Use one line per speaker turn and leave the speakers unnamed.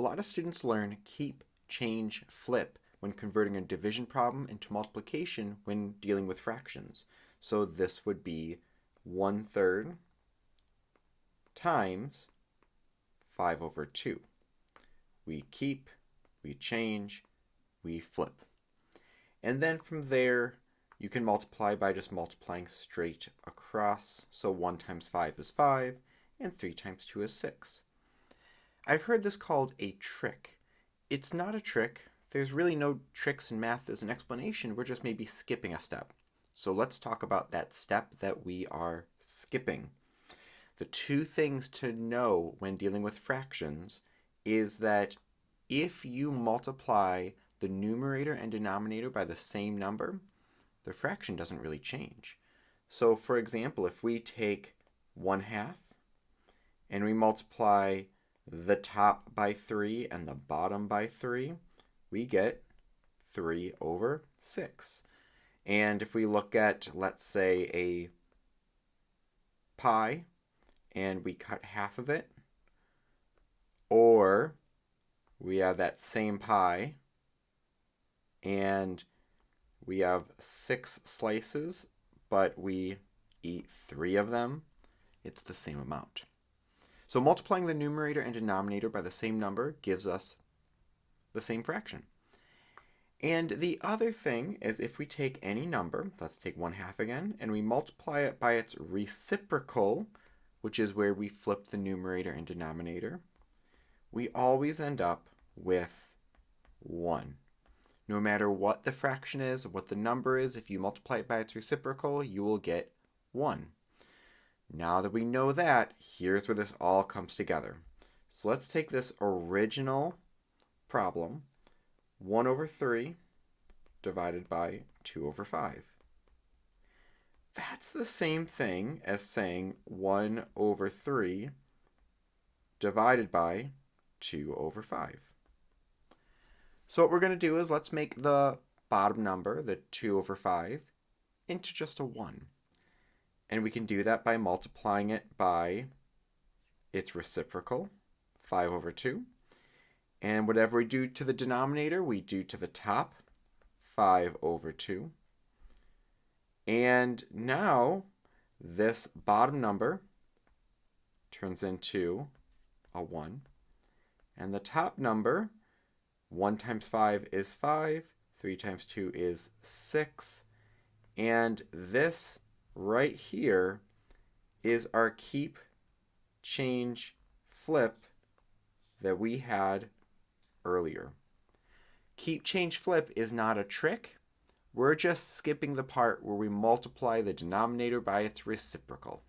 lot of students learn keep, change, flip when converting a division problem into multiplication when dealing with fractions. So this would be 1/3 times 5 over 2. We keep, we change, we flip. And then from there, you can multiply by just multiplying straight across. So 1 times 5 is 5, and 3 times 2 is 6. I've heard this called a trick. It's not a trick. There's really no tricks in math as an explanation. We're just maybe skipping a step. So let's talk about that step that we are skipping. The two things to know when dealing with fractions is that if you multiply the numerator and denominator by the same number, the fraction doesn't really change. So for example, if we take 1/2 and we multiply the top by 3 and the bottom by 3, we get 3 over 6. And if we look at, let's say, a pie, and we cut half of it, or we have that same pie, and we have 6 slices, but we eat 3 of them, it's the same amount. So multiplying the numerator and denominator by the same number gives us the same fraction. And the other thing is if we take any number, let's take 1/2 again, and we multiply it by its reciprocal, which is where we flip the numerator and denominator, we always end up with 1. No matter what the fraction is, what the number is, if you multiply it by its reciprocal, you will get 1. Now that we know that, here's where this all comes together. So let's take this original problem, 1 over 3 divided by 2 over 5. That's the same thing as saying 1 over 3 divided by 2 over 5. So what we're going to do is let's make the bottom number, the 2 over 5, into just a 1. And we can do that by multiplying it by its reciprocal, 5 over 2. And whatever we do to the denominator, we do to the top, 5 over 2. And now this bottom number turns into a 1. And the top number, 1 times 5 is 5, 3 times 2 is 6. And this right here is our keep, change, flip that we had earlier. Keep, change, flip is not a trick. We're just skipping the part where we multiply the denominator by its reciprocal.